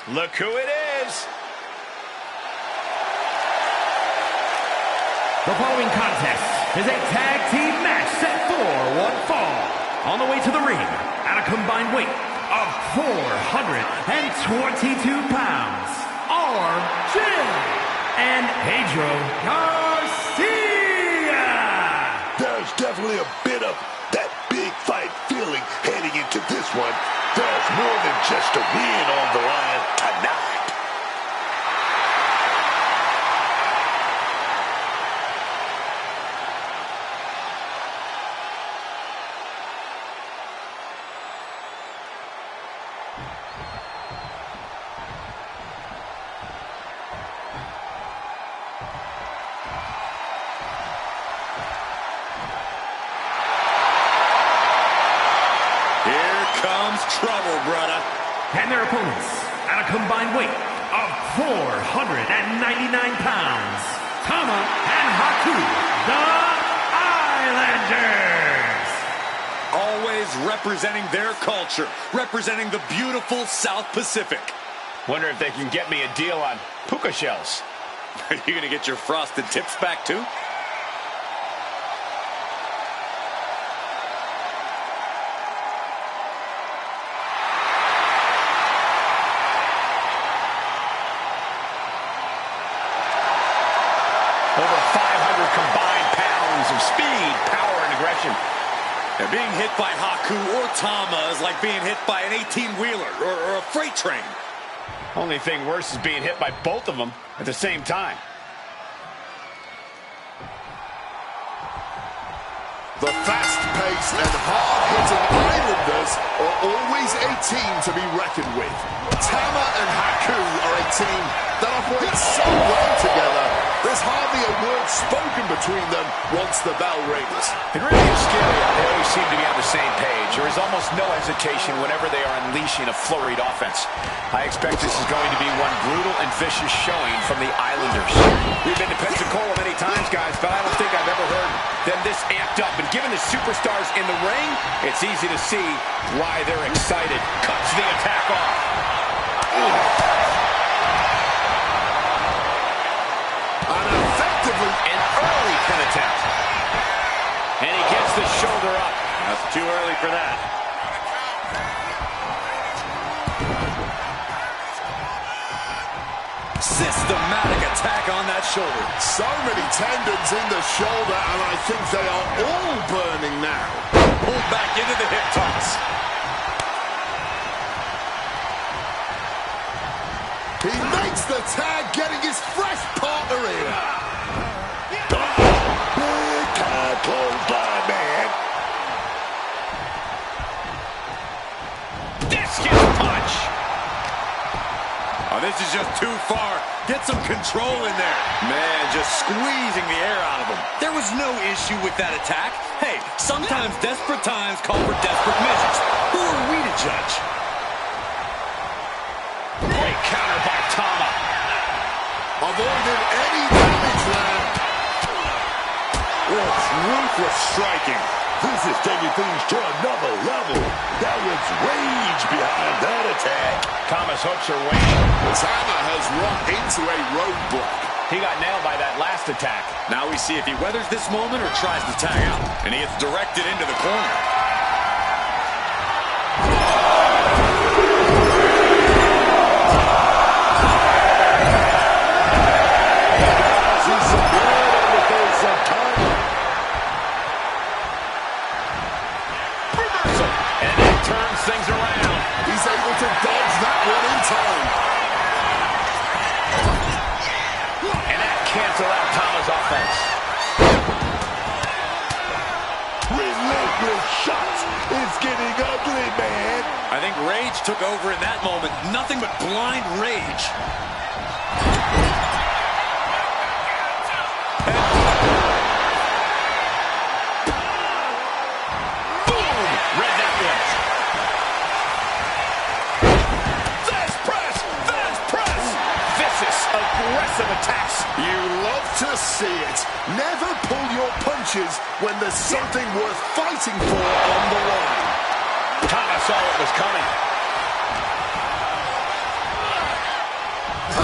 Look who it is. The following contest is a tag team match set for one fall. On the way to the ring at a combined weight of 422 pounds are Jim and Pedro Garcia. There's definitely a bit of that big fight feeling heading into this one. There's more than just a win on the line tonight. Trouble, brother. And their opponents at a combined weight of 499 pounds, Tama and Haku, the Islanders. Always representing their culture, representing the beautiful South Pacific. Wonder if they can get me a deal on puka shells. Are you going to get your frosted tips back too? Over 500 combined pounds of speed, power, and aggression. And being hit by Haku or Tama is like being hit by an 18-wheeler or a freight train. Only thing worse is being hit by both of them at the same time. The fast-paced and hard-hitting Islanders are always a team to be reckoned with. Tama and Haku are a team that operates so well together. There's hardly a word spoken between them once the bell rings. It really is scary how they always seem to be on the same page. There is almost no hesitation whenever they are unleashing a flurried offense. I expect this is going to be one brutal and vicious showing from the Islanders. We've been to Pensacola many times, guys, but I don't think I've ever heard them this amped up. And given the superstars in the ring, it's easy to see why they're excited. Cuts the attack off. An early pin attempt. And he gets the shoulder up. That's too early for that. Systematic attack on that shoulder. So many tendons in the shoulder, and I think they are all burning now. Pulled back into the hip toss. He makes the tag, getting his fresh partner in. Big time clothesline, man. Discus punch. Oh, this is just too far. Get some control in there. Man, just squeezing the air out of him. There was no issue with that attack. Hey, sometimes desperate times call for desperate measures. Who are we to judge? Great counter by Tama. Avoided any damage there. It's ruthless striking. This is taking things to another level. There was rage behind that attack. Tama's hooks are waiting. Tama has run into a roadblock. He got nailed by that last attack. Now we see if he weathers this moment or tries to tag out. And he gets directed into the corner. Things around. He's able to dodge that one in time. And that canceled out Tama's offense. Relentless shots. It's getting ugly, man. I think rage took over in that moment. Nothing but blind rage. Aggressive attacks. You love to see it. Never pull your punches when there's something worth fighting for on the line. Tama saw what was coming.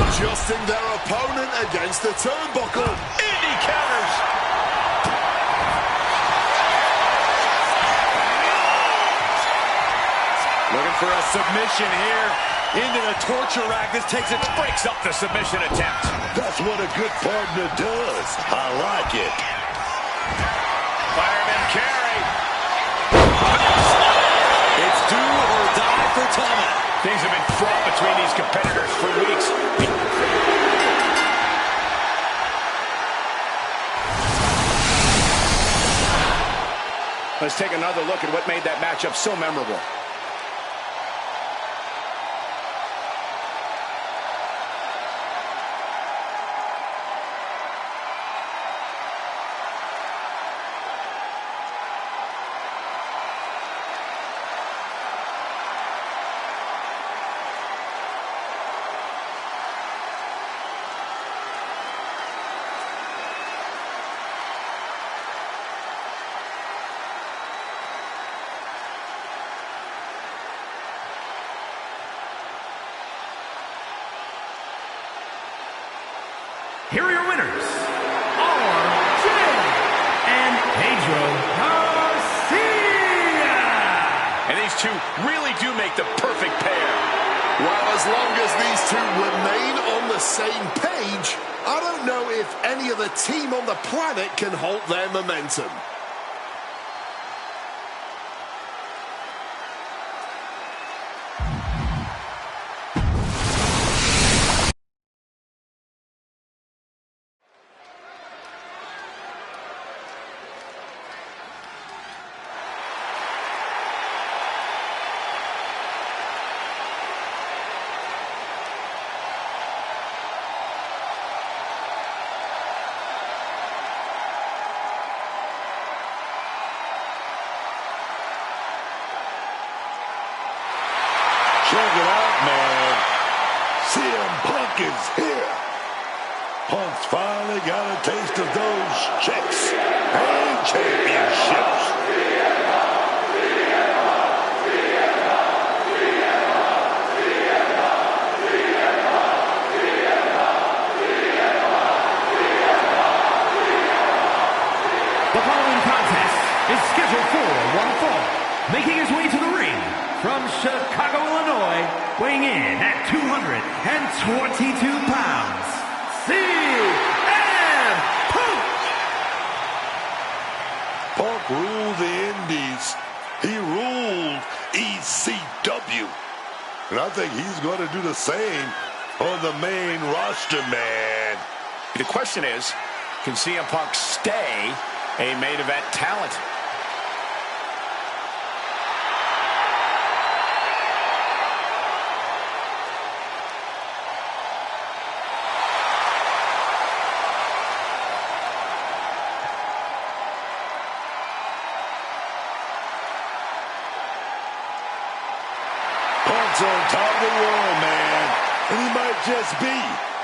Adjusting their opponent against the turnbuckle. Indy counters. Looking for a submission here. Into the torture rack. This takes it, breaks up the submission attempt. That's what a good partner does. I like it. Fireman carry. It's do or die for Tama. Things have been fraught between these competitors for weeks. Let's take another look at what made that matchup so memorable. Here are your winners, RJ and Pedro Garcia. And these two really do make the perfect pair. Well, as long as these two remain on the same page, I don't know if any other team on the planet can halt their momentum. Check it out, man. CM Punk is here. Punk's finally got a taste of those checks and championships. The following contest is scheduled for one fall. Making his way to the ring from Chicago, Illinois, weighing in at 222 pounds, CM Punk! Punk ruled the Indies. He ruled ECW. And I think he's going to do the same on the main roster, man. The question is, can CM Punk stay a main event talent? Punk's on top of the world, man. And he might just be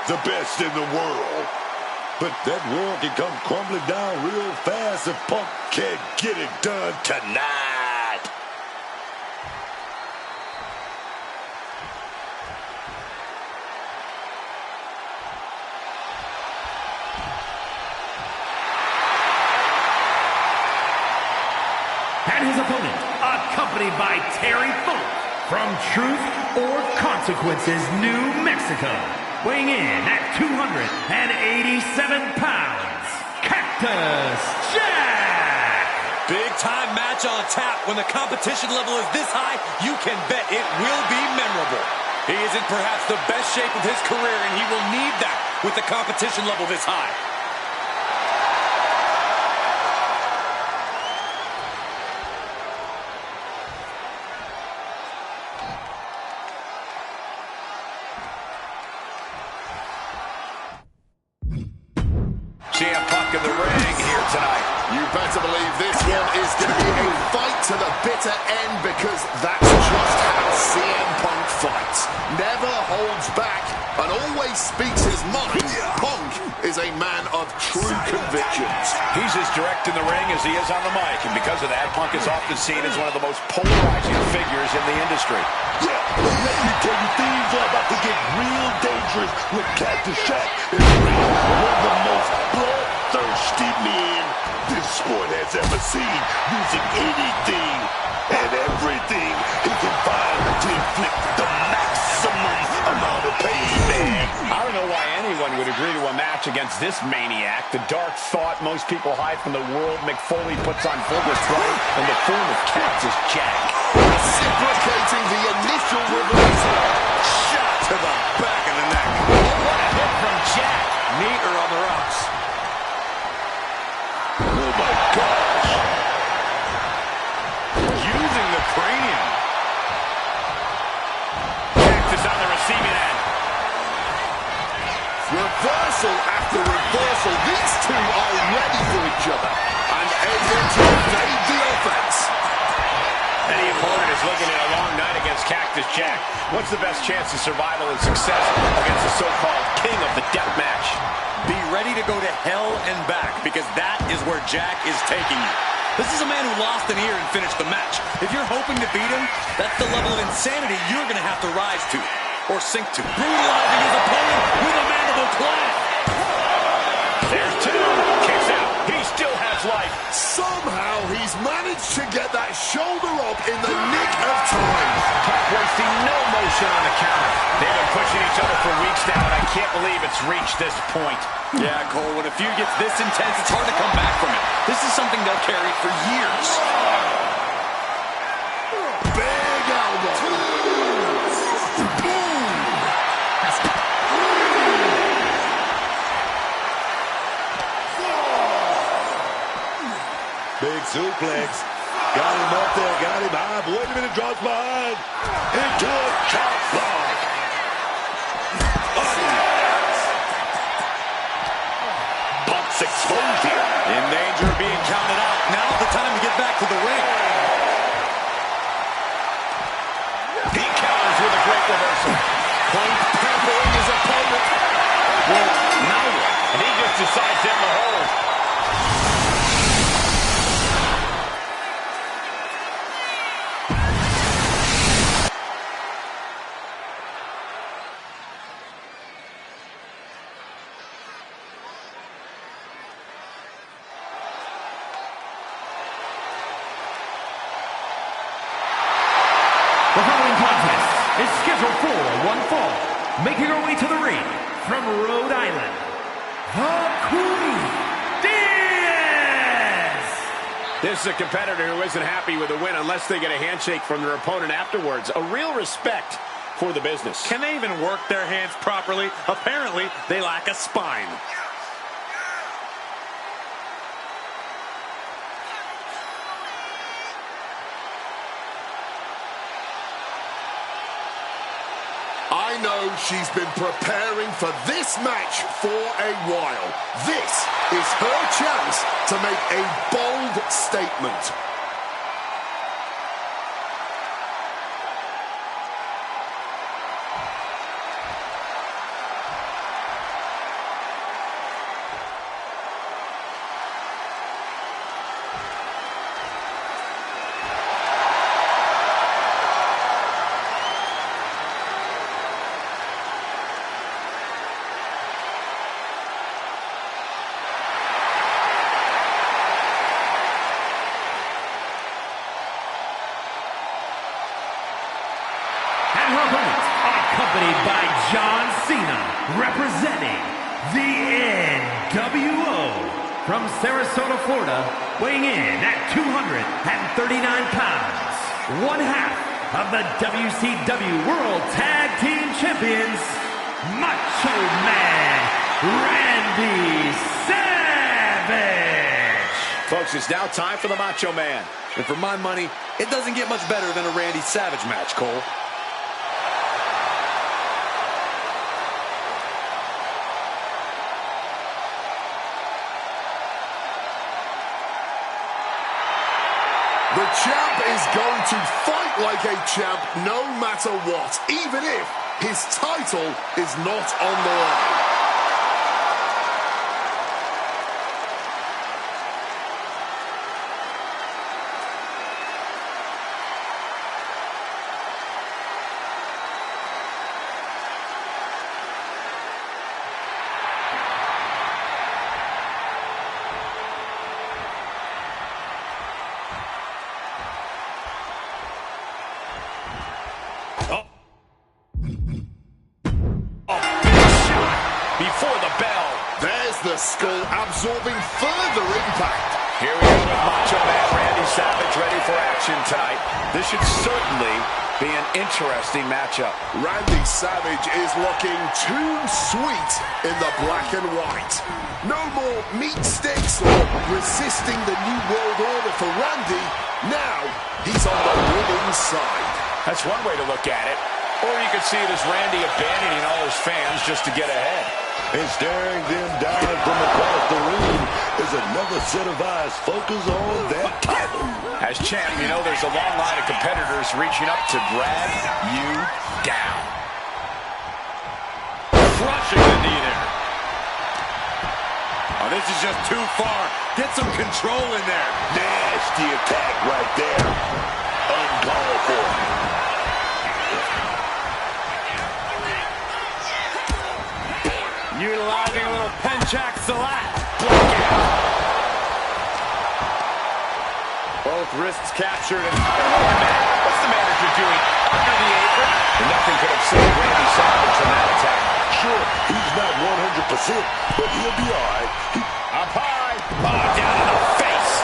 the best in the world. But that world can come crumbling down real fast if Punk can't get it done tonight. And his opponent, accompanied by Terry Funk from Truth or Consequences, New Mexico, weighing in at 287 pounds, Cactus Jack! Big time match on tap. When the competition level is this high, you can bet it will be memorable. He is in perhaps the best shape of his career, and he will need that with the competition level this high. CM Punk in the ring here tonight. You better believe this one is going to be a fight to the bitter end, because that's just how CM Punk fights. Never holds back and always speaks his mind. Punk is a a man of true convictions. He's as direct in the ring as he is on the mic, and because of that, Punk is often seen as one of the most polarizing figures in the industry. Yeah, but let me tell you, things are about to get real dangerous with Cactus Jack in the ring. One of the most bloodthirsty men this sport has ever seen, using anything and everything he can find to inflict the maximum amount of pain, man. I don't know why anyone would agree to a match against this maniac, the dark thought most people hide from the world McFoley puts on full display in the form of Cactus Jack. Reciprocating the initial reversal. Shot to the back of the neck. What a hit from Jack. Meter on the rocks. Oh my gosh. Using the cranium. Cactus on the receiving end. Reversal after reversal. These two are ready for each other and able to evade the offense. Any opponent is looking at a long night against Cactus Jack. What's the best chance of survival and success against the so-called king of the death match? Be ready to go to hell and back, because that is where Jack is taking you. This is a man who lost an ear and finished the match. If you're hoping to beat him, that's the level of insanity you're going to have to rise to, or sink to. Brutalizing his opponent with a mandible claw. There's two. Kicks out. He still has life. Somehow he's managed to get that shoulder up in the nick of time. Punk wasting no motion on the counter. They've been pushing each other for weeks now, and I can't believe it's reached this point. Yeah, Cole, when a feud gets this intense, it's hard to come back from it. This is something they'll carry for years. Big elbow. Big suplex. Got him up there, got him high. But wait a minute, drops behind. Into a chop block. Bump's exposed here. In danger of being counted out. Now's the time to get back to the ring. He counters with a great reversal. Punk peppering his opponent. Well, now what? And he just decides to have the hold. The following contest is scheduled for one fall. Making her way to the ring from Rhode Island, the Queen Diaz! This is a competitor who isn't happy with a win unless they get a handshake from their opponent afterwards. A real respect for the business. Can they even work their hands properly? Apparently, they lack a spine. I know she's been preparing for this match for a while. This is her chance to make a bold statement. And her opponent, accompanied by John Cena, representing the NWO from Sarasota, Florida, weighing in at 239 pounds, one half of the WCW World Tag Team Champions, Macho Man Randy Savage. Folks, it's now time for the Macho Man. And for my money, it doesn't get much better than a Randy Savage match, Cole. The champ is going to fight like a champ no matter what, even if his title is not on the line. absorbing further impact. Here we go with Macho Man Randy Savage ready for action tonight. This should certainly be an interesting matchup. Randy Savage is looking too sweet in the black and white. No more meat sticks or resisting the New World Order for Randy. Now he's on the winning side. That's one way to look at it. Or you could see it as Randy abandoning all his fans just to get ahead. And staring them down from across the ring is another set of eyes focused on that title. As champ, you know there's a long line of competitors reaching up to grab you down. Crushing the knee there. Oh, this is just too far. Get some control in there. Nasty attack right there. Uncalled for. Utilizing a little penchak salat. Both wrists captured. What's the manager doing under the apron? And nothing could have saved Randy Savage from that attack. Sure, he's not 100%, but he'll be all right. Up high. Down in the face.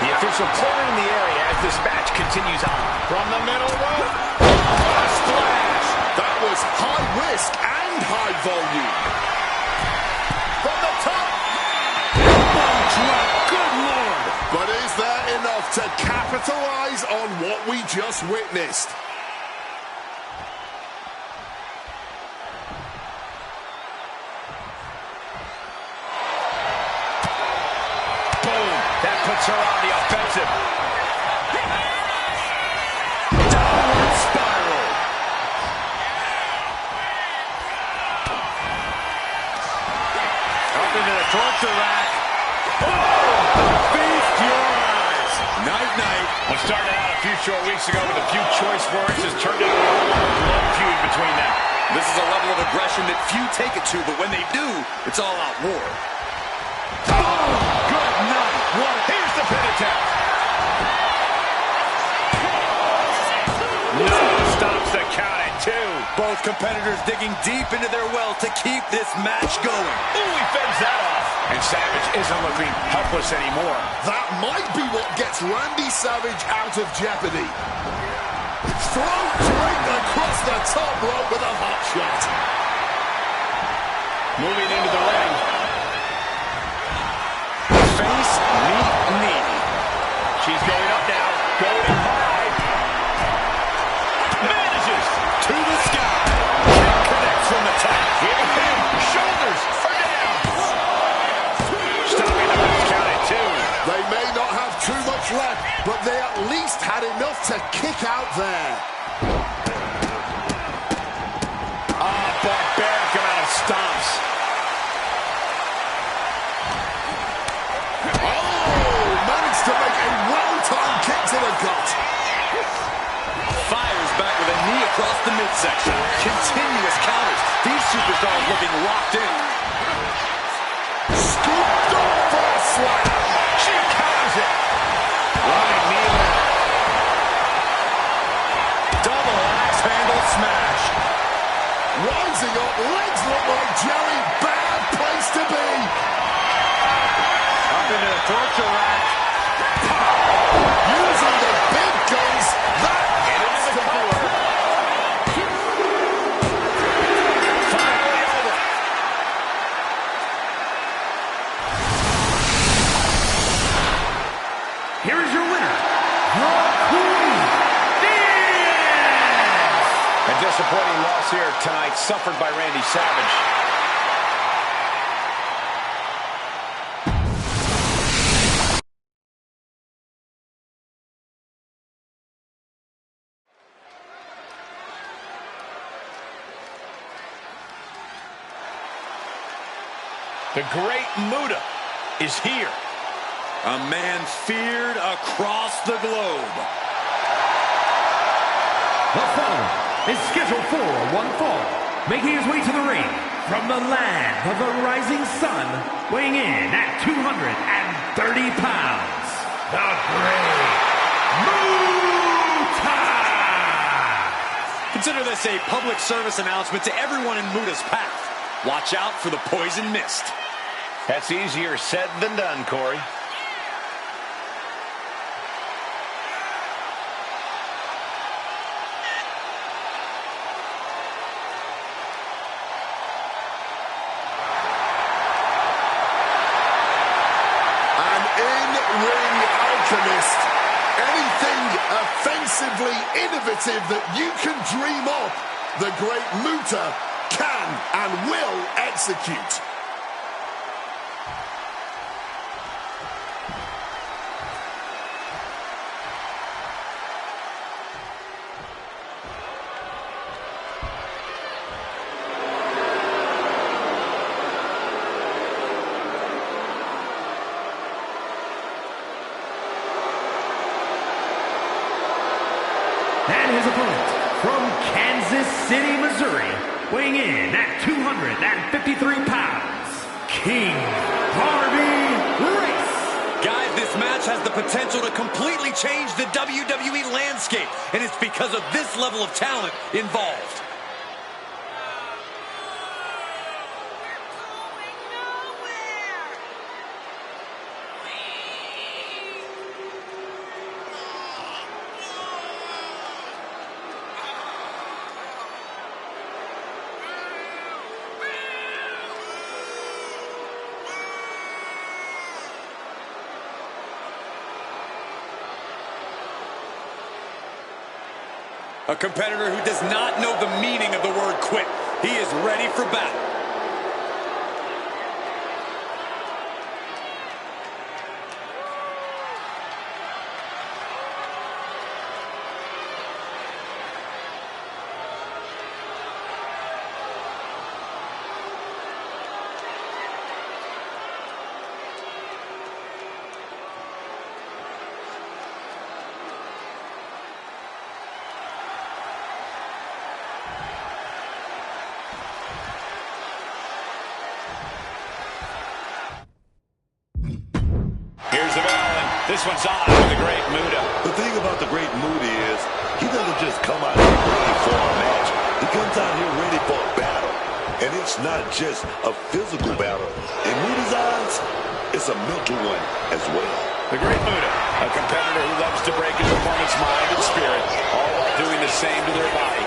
The official clearing the area as this match continues on. From the middle rope. A splash. That was high risk and high volume. From the top. Drop. Good Lord. But is there enough to capitalize on what we just witnessed? Boom. That puts her on the offensive. Downward spiral. Up into the torture rack. Feast your eyes. Night-night. What started out a few short weeks ago with a few choice words has turned into a blood feud between them. This is a level of aggression that few take it to, but when they do, it's all out war. Oh, good night. What? Here's the pin attempt. No, stops the count at 2. Both competitors digging deep into their well to keep this match going. Ooh, he fends that off. And Savage isn't looking helpless anymore. That might be what gets Randy Savage out of jeopardy. Throat draped across the top rope with a hot shot. Moving into the ring. Face, meet, knee. She's going up now. Going high. Manages To the sky. Kick connects from the top. Here we go. Shoulders are down. Stopping the match count at 2. They may not have too much left, but they at least had enough to kick out there. Barbaric amount of stomps. Oh, managed to make a well-timed kick to the gut. Fires back with a knee across the midsection. Continuous counters. These superstars looking locked in. Scooped up for a slam. She counters it. Running knee. Double axe handle smash. Rising up, legs look like jelly. Bad place to be. Up into the torture rack. Using the big guns. That is the power. Finally over. Here is your winner, the Queen, Diaz! A disappointing loss here tonight, suffered by Randy Savage. The Great Muta is here. A man feared across the globe. The following is scheduled for one fall, making his way to the ring from the land of the rising sun, weighing in at 230 pounds, the Great Muta! Consider this a public service announcement to everyone in Muta's path. Watch out for the poison mist. That's easier said than done, Corey. In-ring alchemist. Anything offensively innovative that you can dream up, the great Muta can and will execute. And his opponent, from Kansas City, Missouri, weighing in at 253 pounds, King Harvey Race. Guys, this match has the potential to completely change the WWE landscape, and it's because of this level of talent involved. A competitor who does not know the meaning of the word quit. He is ready for battle. This one's on with the Great Muta. The thing about the Great Muta is he doesn't just come out here ready for a match. He comes out here ready for a battle. And it's not just a physical battle. In Muta's eyes, it's a mental one as well. The Great Muta, a competitor who loves to break his opponent's mind and spirit, all while doing the same to their body.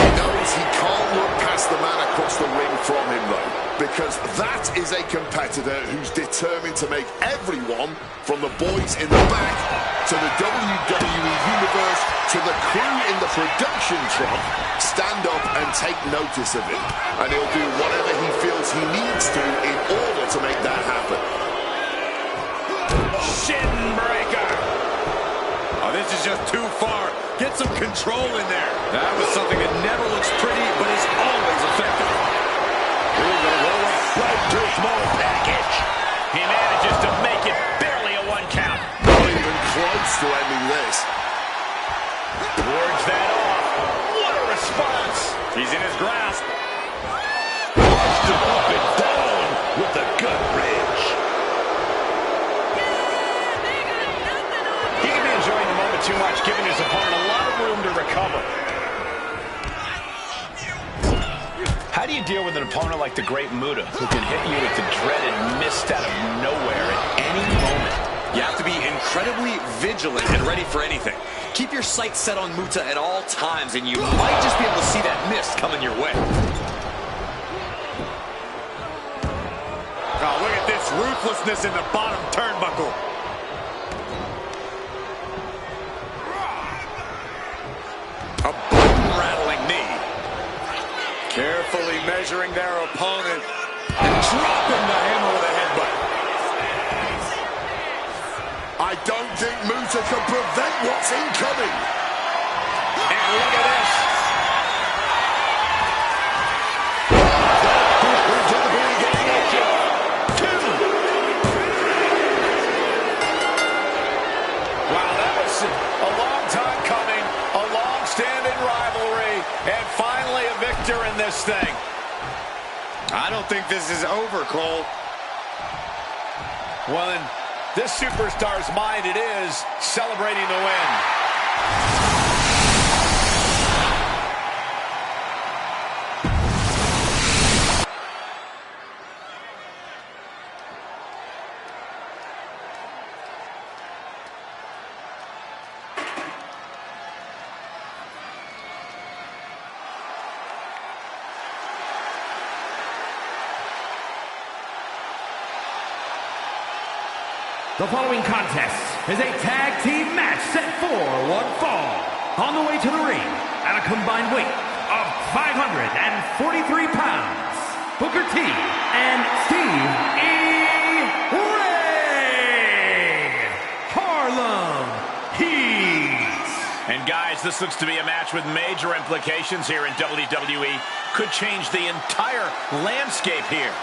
He knows he can't look past the man across the ring from him, though, because that is a competitor who's determined to make everyone, from the boys in the back to the WWE Universe to the crew in the production truck, stand up and take notice of him. And he'll do whatever he feels he needs to in order to make that happen. Shin breaker. Oh, this is just too far. Get some control in there. That was something that never looks pretty, but is always effective. He's gonna roll up right to a small package. He manages to make it barely a one count. Not even close to ending this. Wards that off. What a response. He's in his grasp. Pushed him up and down with the gut wrench. He can be enjoying the moment too much, giving his opponent a lot of room to recover. How do you deal with an opponent like the Great Muta, who can hit you with the dreaded mist out of nowhere at any moment? You have to be incredibly vigilant and ready for anything. Keep your sights set on Muta at all times, and you might just be able to see that mist coming your way. Oh, look at this ruthlessness in the bottom turnbuckle. A bone-rattling knee. Carefully measuring their opponent and dropping the hammer with a headbutt. I don't think Muta can prevent what's incoming. And look at this. Wow, that was a long time coming, a long-standing rivalry, and finally a victor in this thing. I don't think this is over, Cole. Well, in this superstar's mind, it is celebrating the win. The following contest is a tag team match set for one fall. On the way to the ring, at a combined weight of 543 pounds, Booker T and Steve E. Ray Harlem Heat. And guys, this looks to be a match with major implications here in WWE. Could change the entire landscape here.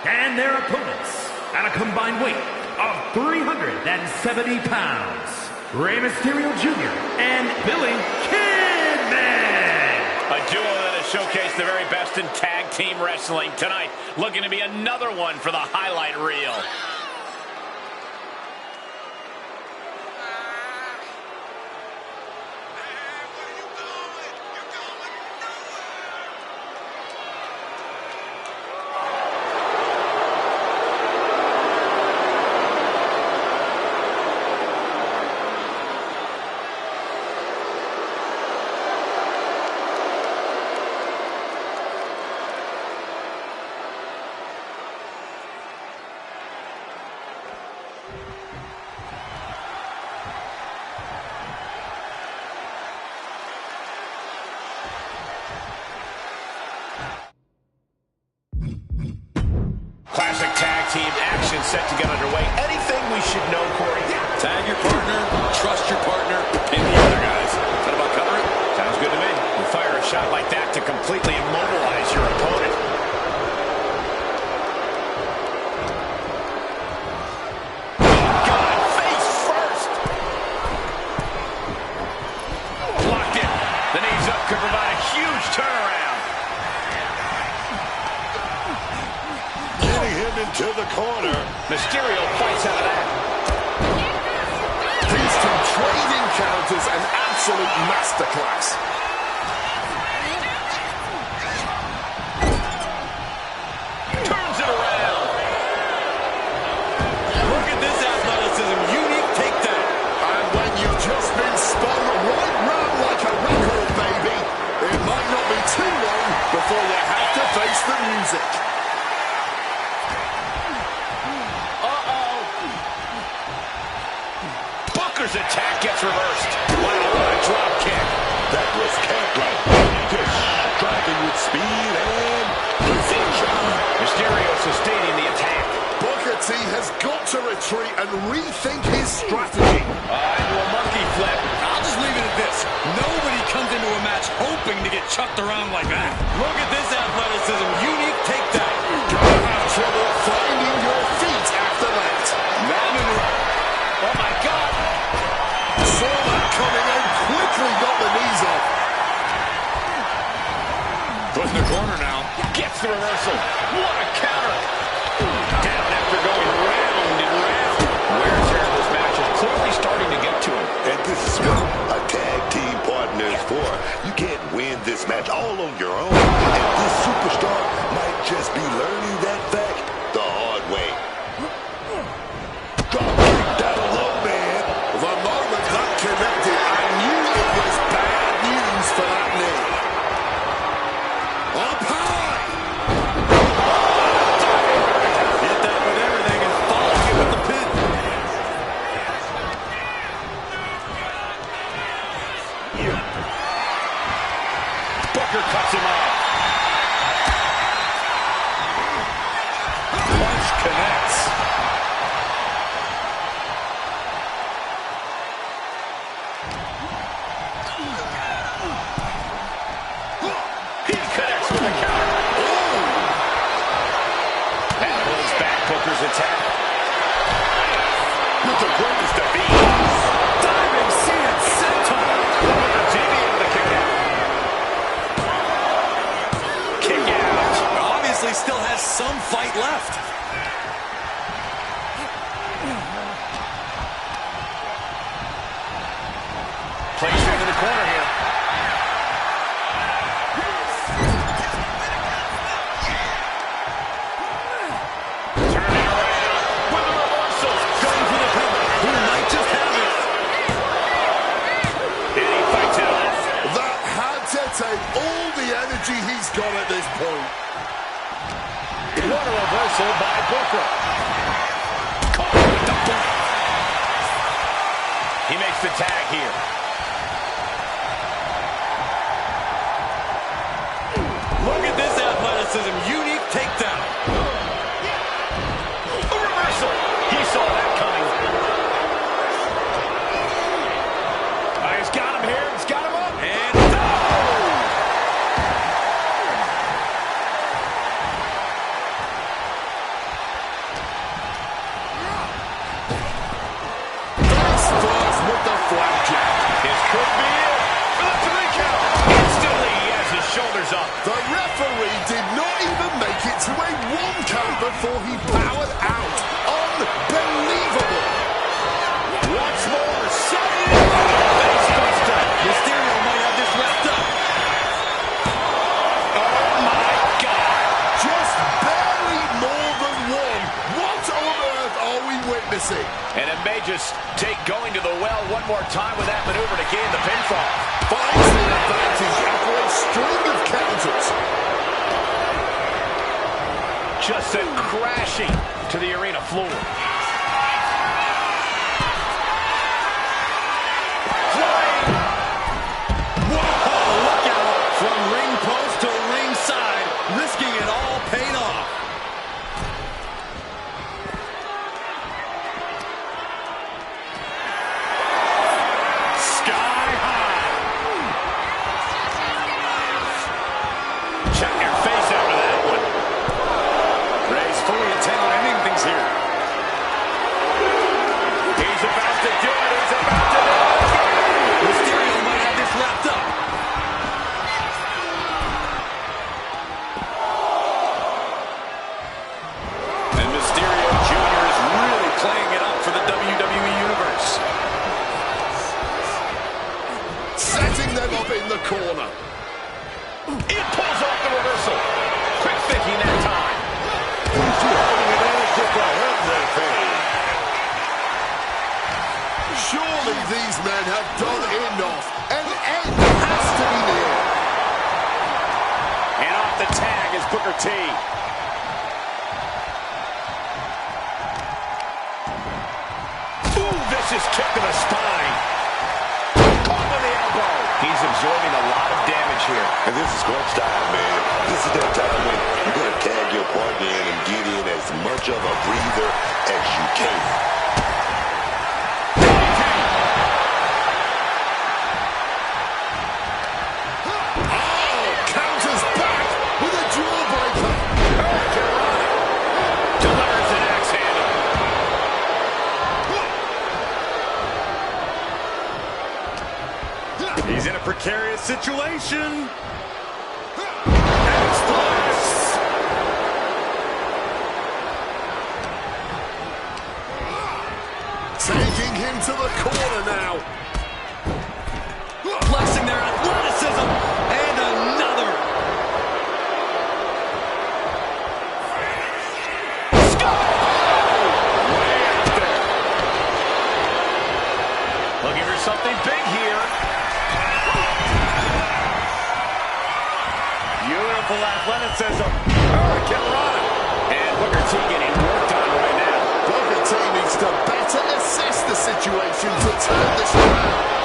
And their opponents, at a combined weight of 370 pounds, Rey Mysterio Jr. and Billy Kidman. A duo that has showcased the very best in tag team wrestling tonight. Looking to be another one for the highlight reel. Classic tag team action set to get underway. Anything we should know, Corey? Tag your partner, trust your partner, pin the other guys. Is that about covering? Sounds good to me. You fire a shot like that to completely immobilize your opponent. God, face first! Blocked it. The knees up could provide a huge turnaround. Getting him into the corner. Mysterio fights out of that. These two trading counters, an absolute masterclass. Turns it around. Look at this athleticism. Unique takedown. And when you've just been spun right round like a record, baby, it might not be too long before you have to face the music. Booker's attack gets reversed. Wow, what a drop kick. That was cat-like. Just striking with speed and precision. Mysterio sustaining the attack. Booker T has got to retreat and rethink his strategy. Into a monkey flip. I'll just leave it at this. Nobody comes into a match hoping to get chucked around like that. Look at this athleticism. Unique takedown. Gonna have trouble finding your feet after that. Oh my God. Saw that coming and quickly got the knees off. Put in the corner now. Gets the reversal. What a counter. Down after going round and round. Wear and tear of this match is clearly starting to get to him. And this is what a tag team partner is for. You can't win this match all on your own. And this superstar might just be learning that fact the hard way. Drop kick down low, man. The moment that connected, I knew it was bad news for that knee. Up high! Hit that with everything and following it with the pin. Booker cuts him off. Booker's attack. With the greatest of ease. Diving CN senton. Booker T able to kick out. Kick out. Obviously still has some fight left. Placed into the corner here. Turning around with a reversal. Going for the cover. Who might just have it. And he fights it off. That had to take all the energy he's got at this point. What a reversal by Booker. Caught with the block. He makes the tag here. Look at this athleticism. Unique takedown. A reversal. He saw that coming. He's got him here. He's got him up. And Starts with the flapjack. This could be it. For the 3 count. Instantly, he has his shoulders up. The referee did not even make it to a 1 count before he powered out. Unbelievable. Once more, facebuster. Mysterio might have this wrapped up. Oh my God. Just barely more than 1. What on earth are we witnessing? And it may just take going to the well one more time with that maneuver to gain the pinfall. Finds the advantage after a string of counters. Just sent crashing to the arena floor. Flying. Whoa, look out. From ring post to ringside, risking it all paid off. Sky high. Check your face after that one. Ray's fully intent on ending things here. He's about to do it. He's about to do it. Mysterio might have this wrapped up. And Mysterio Jr. is really playing it up for the WWE Universe. Setting them up in the corner. It pulls off the reversal. Quick thinking that time. He's holding an edge just ahead of that thing. Surely these men have done enough. An end has to be near. And off the tag is Booker T. Ooh, vicious kick to the spine. Caught with the elbow. He's absorbing a lot of damage here. And this is crunch time, man. This is that time when you're going to tag your partner in and get in as much of a breather as you can. Oh, counters back with a jawbreaker. Delivers an axe handle. He's in a precarious situation. Taking him to the corner now. Flexing their athleticism. And another. Way up there. Looking for something big here. Beautiful athleticism. Hurricanrana. And Booker T getting worked on right now. Booker T needs to better assess the situation to turn this around.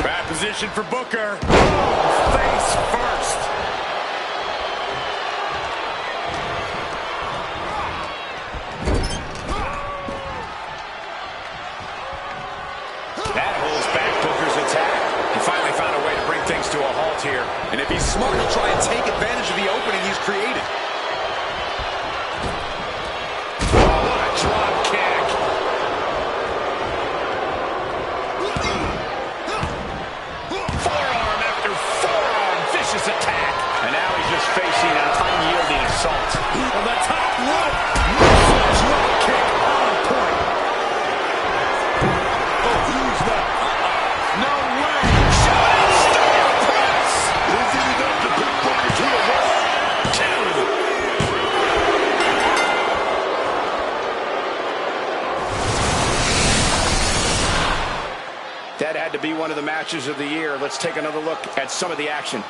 Bad position for Booker. Face first. That holds back Booker's attack. He finally found a way to bring things to a halt here. And if he's smart, he'll try and take advantage of the opening he's created. Oh, what a drop kick. Forearm after forearm. Vicious attack. And now he's just facing an unyielding assault. On the top rope. Massive drop kick on point. Oh, who's that? No way. Shooting star press. Is it enough to put Booker to a rest? That had to be one of the matches of the year. Let's take another look at some of the action.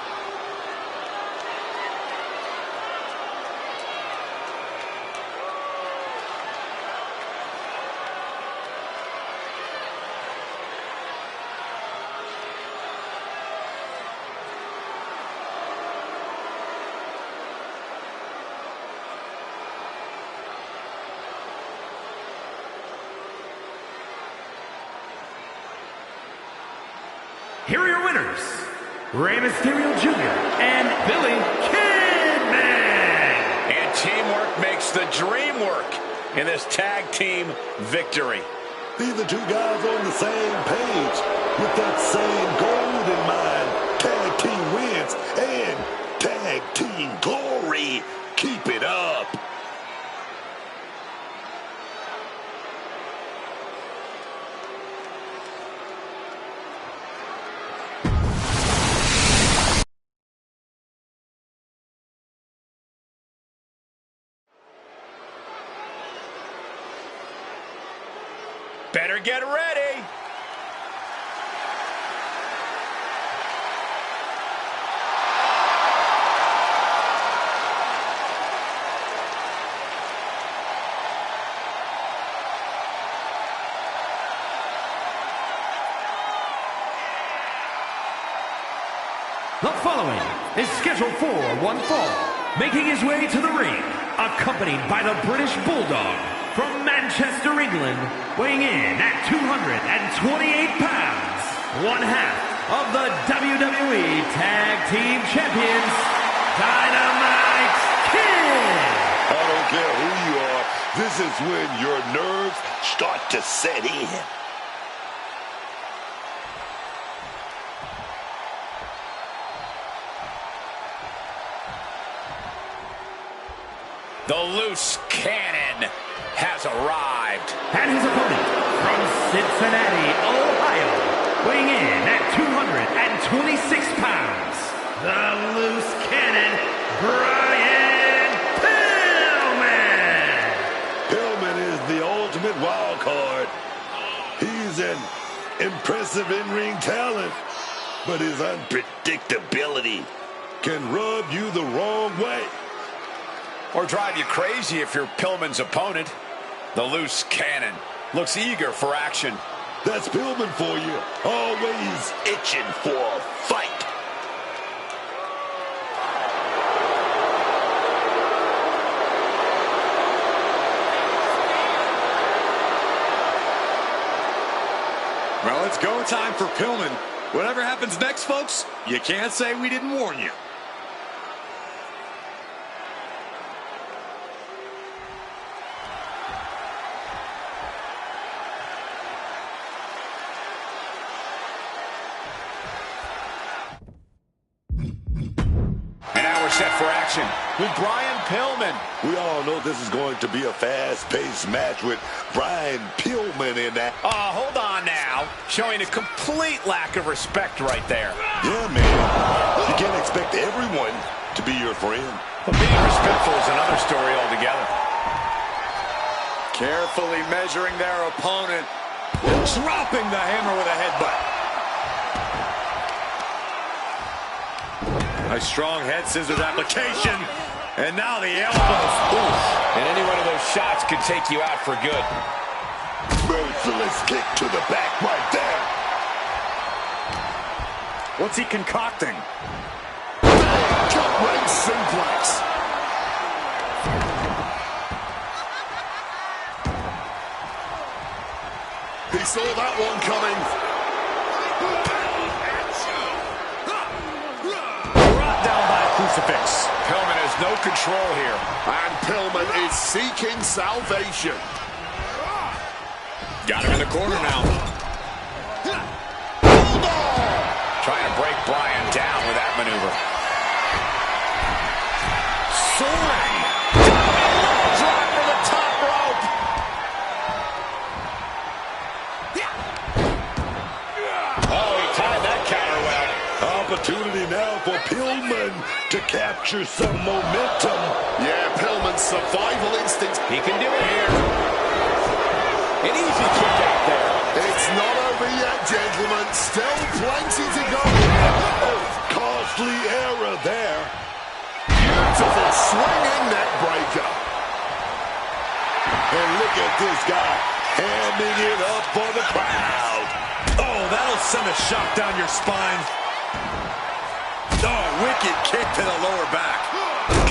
Here are your winners, Rey Mysterio Jr. and Billy Kidman. And teamwork makes the dream work in this tag team victory. These are two guys on the same page with that same goal in mind. Tag team wins and tag team glory. Keep it up. Better get ready. The following is scheduled for one fall, making his way to the ring, accompanied by the British Bulldog from Manchester, England, weighing in at 228 pounds, one half of the WWE Tag Team Champions, Dynamite Kid. I don't care who you are. This is when your nerves start to set in. The loose cannon has arrived. And his opponent from Cincinnati, Ohio, weighing in at 226 pounds, the loose cannon, Brian Pillman. Pillman is the ultimate wild card. He's an impressive in-ring talent, but his unpredictability can rub you the wrong way. Or drive you crazy if you're Pillman's opponent. The loose cannon looks eager for action. That's Pillman for you. Always itching for a fight. Well, it's go time for Pillman. Whatever happens next, folks, you can't say we didn't warn you. Set for action with Brian Pillman. We all know this is going to be a fast-paced match with Brian Pillman in that. Hold on now. Showing a complete lack of respect right there. Yeah, man. You can't expect everyone to be your friend. But being respectful is another story altogether. Carefully measuring their opponent. Dropping the hammer with a headbutt. A strong head scissors application. And now the elbows. Oof. And any one of those shots could take you out for good. Merciless kick to the back right there. What's he concocting? Gut-wrench simplex. He saw that one coming. crucifix. Pillman has no control here. And Pillman is seeking salvation. Got him in the corner now. Trying to break Bryan down with that maneuver. Soaring. Drop from the top rope. Oh, he tied that counter well. Opportunity now for Pillman to capture some momentum. Yeah, Pillman's survival instincts. He can do it here. An easy kick out there. It's not over yet, gentlemen. Still plenty to go. Oh, costly error there. Beautiful swinging neck breaker. And look at this guy hamming it up for the crowd. Oh, that'll send a shock down your spine. Oh, wicked kick to the lower back.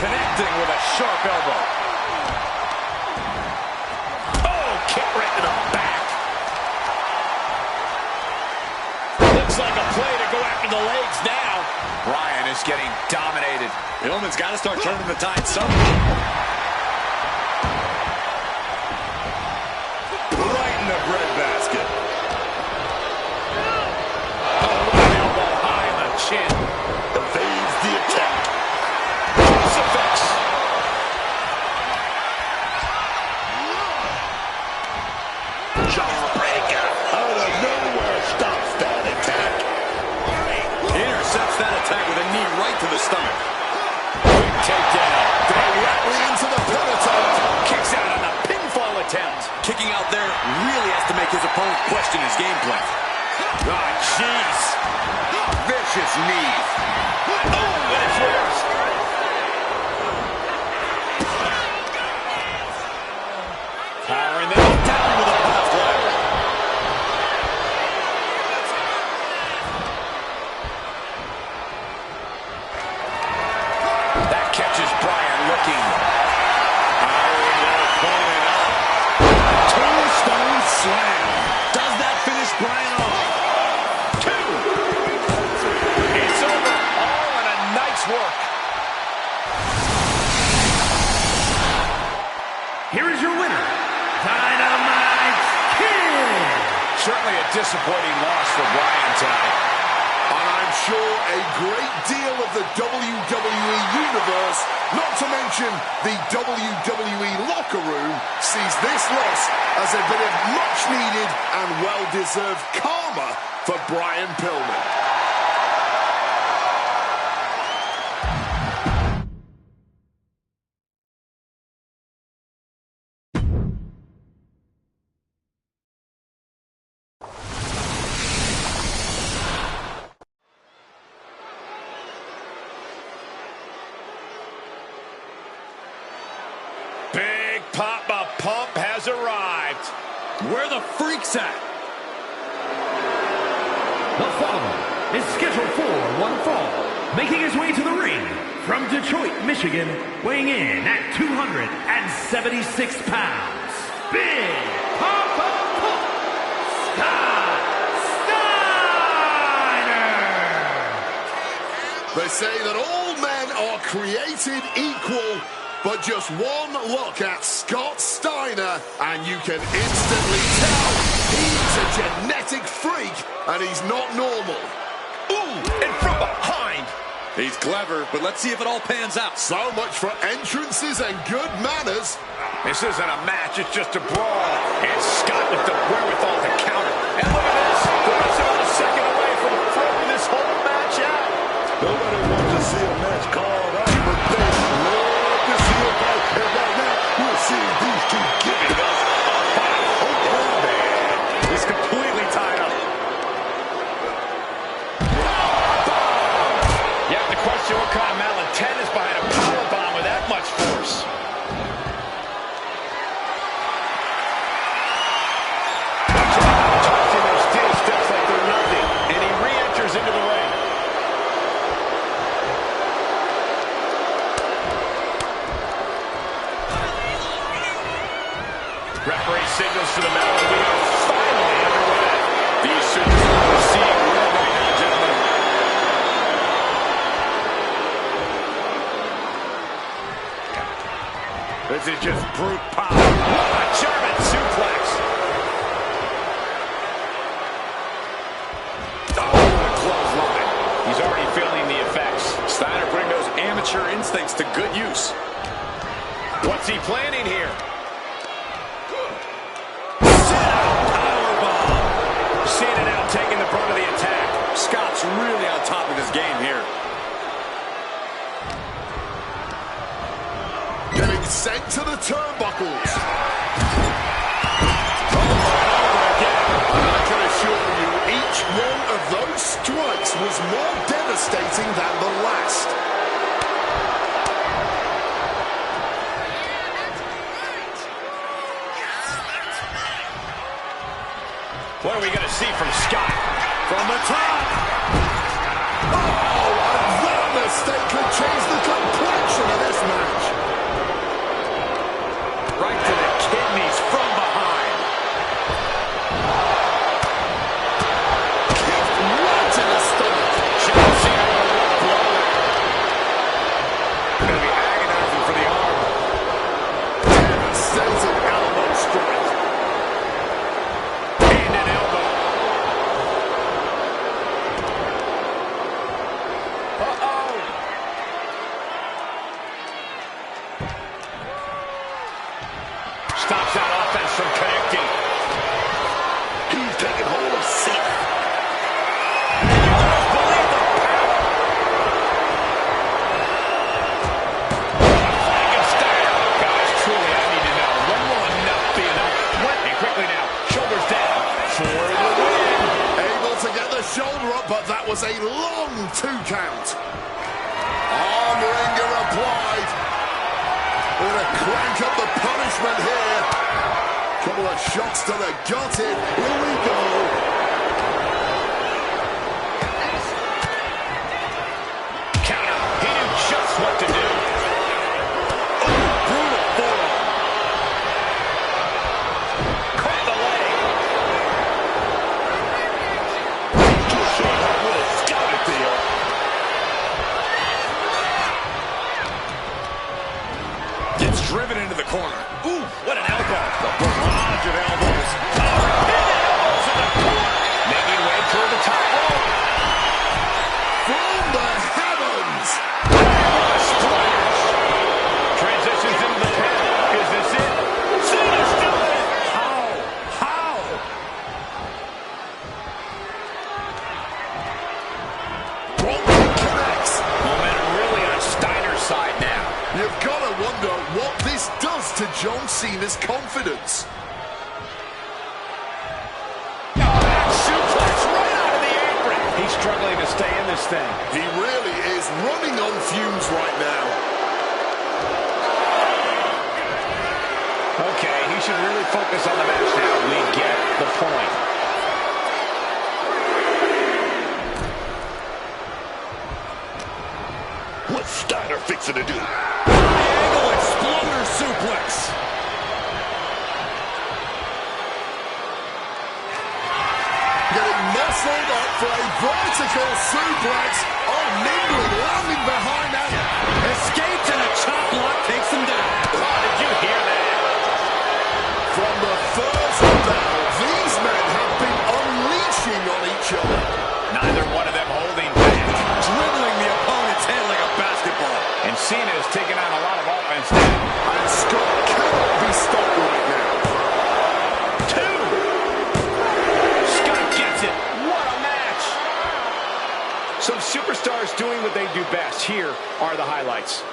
Connecting with a sharp elbow. Oh, kick right to the back. Looks like a play to go after the legs now. Bryan is getting dominated. Pillman's got to start turning the tide somehow. Right in the breadbasket. Elbow high in the chin. Evades the attack. Crucifix. Jawbreaker out of nowhere stops that attack. Intercepts that attack with a knee right to the stomach. Takedown. Directly into the penitent. Kicks out on the pinfall attempt. Kicking out there really has to make his opponent question his game plan. Oh, jeez. Vicious knee. Oh, and it's reversed. Powering them down with a power leg. That catches Bryan looking. Tombstone slam. Does that finish Bryan off? Two. It's over. All in a nice work. Here is your winner, Dynamite Kid. Certainly a disappointing loss for Bryan tonight. And I'm sure a great deal of the WWE Universe, not to mention the WWE locker room, sees this loss as a bit of much-needed and well-deserved karma for Bryan Pillman. Big Papa Pump has arrived. Where the freak's at? The following is scheduled for one fall, making his way to the ring from Detroit, Michigan, weighing in at 276 pounds, Big Papa Pump Scott Steiner. They say that all men are created equal, but just one look at Scott Steiner and you can instantly tell he's a genetic freak and he's not normal. Ooh, and from behind. He's clever, but let's see if it all pans out. So much for entrances and good manners. This isn't a match, it's just a brawl. And Scott with the wherewithal to counter. And look at this. The ref's about a second away from throwing this whole match out. Nobody wants to see a match called out, but they love to see a fight. And right now, we're seeing these two giving us a fight. Oh, man. He's completely tied up. You have to question what kind of malintent is behind a powerbomb with that much force. Tossing those steel steps like they're nothing. And he re-enters into the ring. Referee signals for the medal, and we are finally underway. These superstars are seeing red right now, gentlemen. This is just brute power. A German suplex. Clothesline. He's already feeling the effects. Steiner bring those amateur instincts to good use. What's he planning here? Powerbomb. Cena now taking the brunt of the attack. Scott's really on top of his game here. Getting sent to the turnbuckles. I can assure you, each one of those strikes was more devastating than the last. What are we going to see from Scott? From the top. Oh, and that mistake could change the complexion of this match. Right to the kidneys from behind. Kicked right in the stomach. John Cena with a low blow there. Going to be agonizing for the arm. Devastating elbow strike. And an elbow. Uh-oh. Stops that offense from connecting. He's taking hold of Cena. Believe the power. Frankenstein. Guys, truly, I need to know. When will enough be enough? What? And quickly now, shoulders down for the win. Able to get the shoulder up, but that was a long 2 count. Arm wringer applied. We're going to crank up the punishment here. Couple of shots to the gut in. Here we go. Count out. He knew just what to do. Brutal forearm. Caught the leg. Just showing how well scouted they are. Gets driven into the corner. Ooh, what an elbow. The barrage of elbows. Repeated elbows in the corner. Making way toward the top rope. From the heavens. Splash. Transitions into the pin. Is this it? Cena's still in it. How? Broken connects. Momentum really on Steiner's side now. You've got to wonder what this does to John Cena's confidence. Suplex right out of the apron. He's struggling to stay in this thing. He really is running on fumes right now. Okay, he should really focus on the match now. We get the point. What's Steiner fixing to do? Angle exploder suplex. Getting muscled up for a vertical suplex. Oh, nimbly landing behind that. Escapes and a chop block takes him down. Oh, did you hear that? From the first bell, these men have been unleashing on each other. Neither one of them holding back. Dribbling the opponent's head like a basketball. And Cena is taking on a lot of offense now. And Scott cannot be stopped right now. Two. Scott gets it. What a match. Some superstars doing what they do best. Here are the highlights.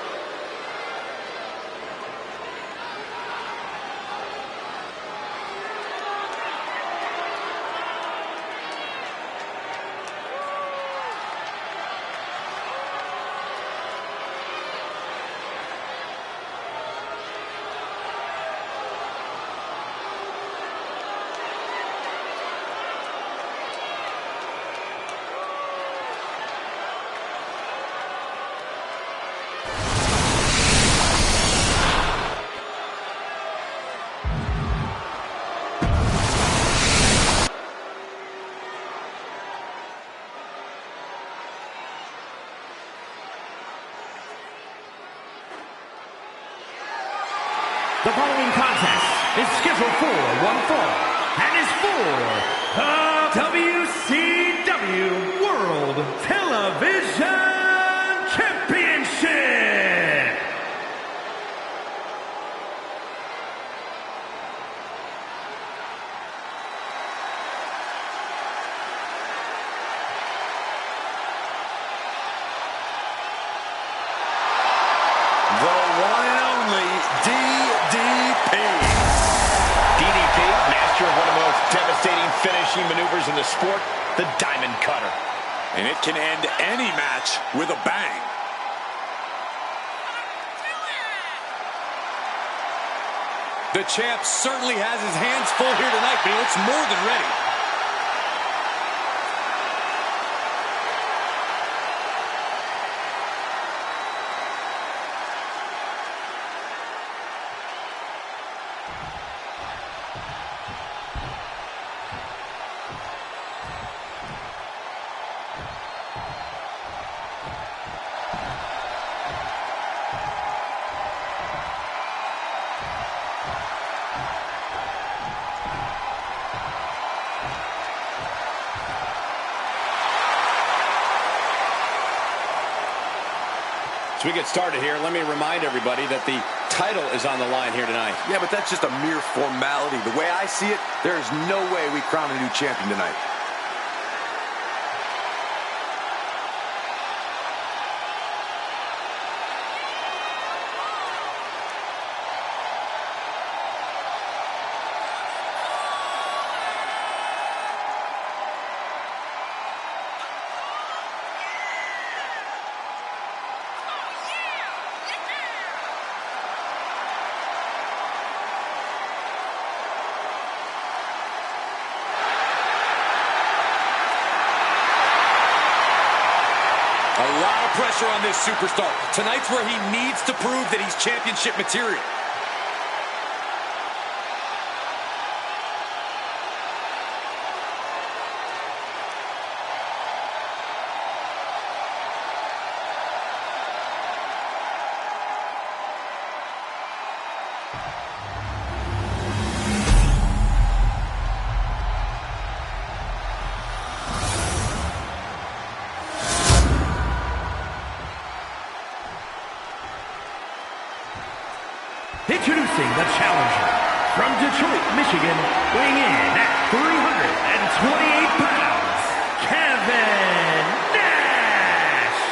The following contest is scheduled for one fall and is for the WCW World Television Championship. The one and only DDP. DDP, master of one of the most devastating finishing maneuvers in the sport, the Diamond Cutter. And it can end any match with a bang. The champ certainly has his hands full here tonight, but he looks more than ready. As we get started here, let me remind everybody that the title is on the line here tonight. Yeah, but that's just a mere formality. The way I see it, there is no way we crown a new champion tonight. A lot of pressure on this superstar. Tonight's where he needs to prove that he's championship material. Introducing the challenger from Detroit, Michigan, weighing in at 328 pounds, Kevin Nash.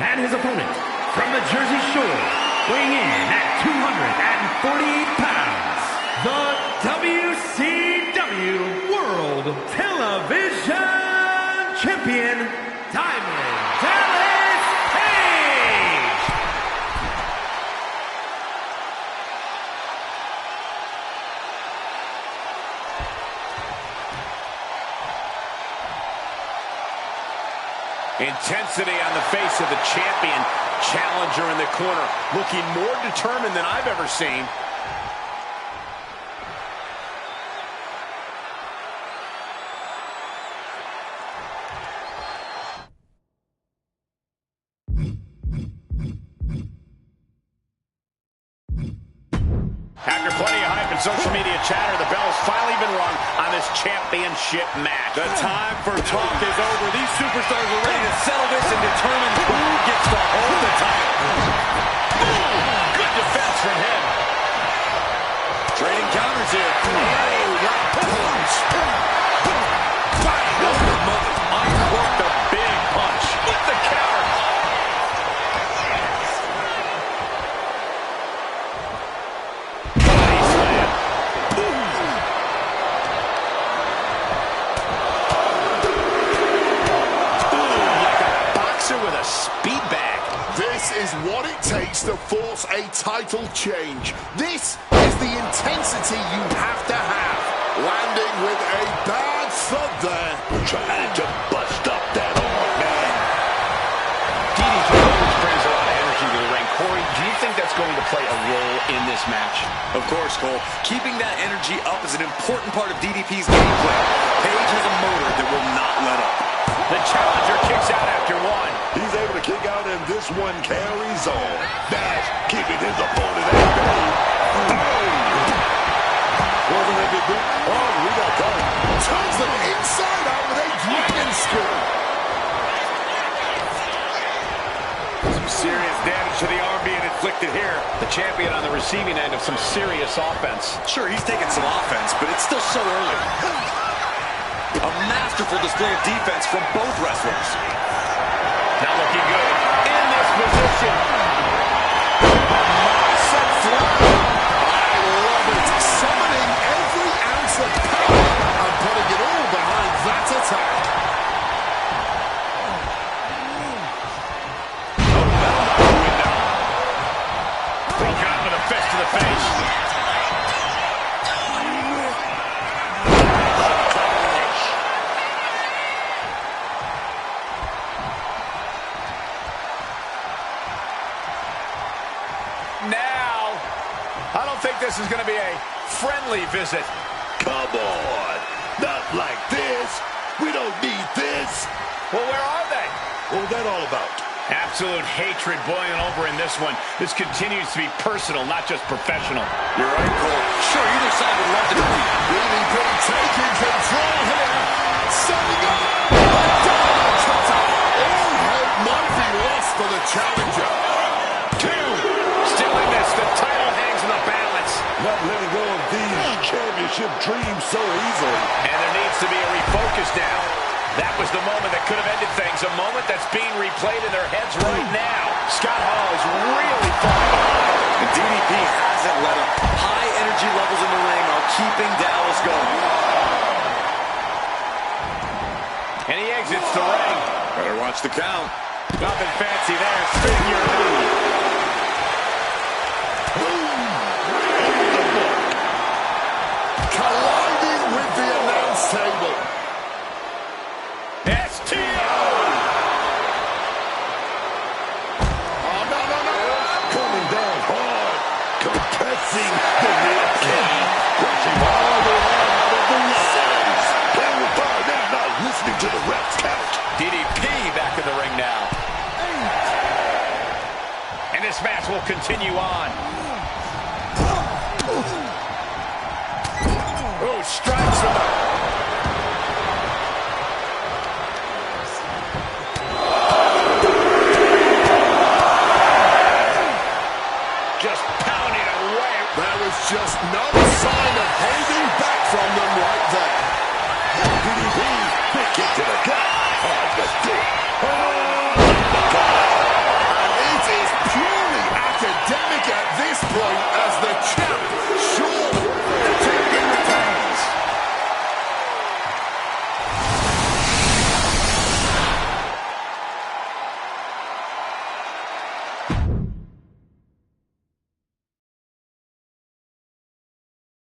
And his opponent from the Jersey Shore, weighing in at 248 pounds, the WCW World Television Champion, Diamond Dallas Page! Intensity on the face of the champion. Challenger in the corner, looking more determined than I've ever seen. After plenty of hype and social media chatter, the bell has finally been rung on this championship match. The time for talk is over. These superstars are ready to settle this and determine who gets to hold the title. Boom! Good defense from him. Trading counters here. Oh, what punch! Bang! Over the mother. Uncorked a big punch with the counter. Body slam. Like a boxer with a speed bag. This is what it takes to force a title change. This is the intensity you have to have. Landing with a bad thud there. Trying to bust up that arm, man. DDP always brings a lot of energy to the ring. Corey, do you think that's going to play a role in this match? Of course, Cole. Keeping that energy up is an important part of DDP's gameplay. Page has a motor that will not let up. The challenger kicks out after one. one carries on. Bash keeping his opponent at bay. Wasn't that big boot? Oh, we got caught. Turns them inside out with a dragon screw. Some serious damage to the arm being inflicted here. The champion on the receiving end of some serious offense. Sure, he's taking some offense, but it's still so early. A masterful display of defense from both wrestlers. Not looking good. In this position. Set flat. I love it. Summoning every ounce of power and putting it all behind that attack. Broken up with a fist to the face. Now, I don't think this is going to be a friendly visit. Come on. Not like this. We don't need this. Well, where are they? What was that all about? Absolute hatred boiling over in this one. This continues to be personal, not just professional. You're right, Cole. Sure, either side would love to defeat. Really big taking control here. Setting up. All hope might be lost for the challenger. Still in this, the title hangs in the balance. Not letting go of these championship dreams so easily. And there needs to be a refocus now. That was the moment that could have ended things. A moment that's being replayed in their heads right now. Scott Hall is really falling behind. And DDP hasn't let up. High energy levels in the ring are keeping Dallas going. And he exits the ring. Better watch the count. Nothing fancy there. Figure eight. Colliding with the announce table. STO! Oh, no. Coming down hard. Compressing the rib cage. Pushing all the way out of the lines. Playing with fire now, not listening to the ref's count. DDP back in the ring now. And this match will continue on. Oh, strikes with the... Just pounding away. There was just no sign of holding back from them right there. DDP, big kick to the gut. Oh,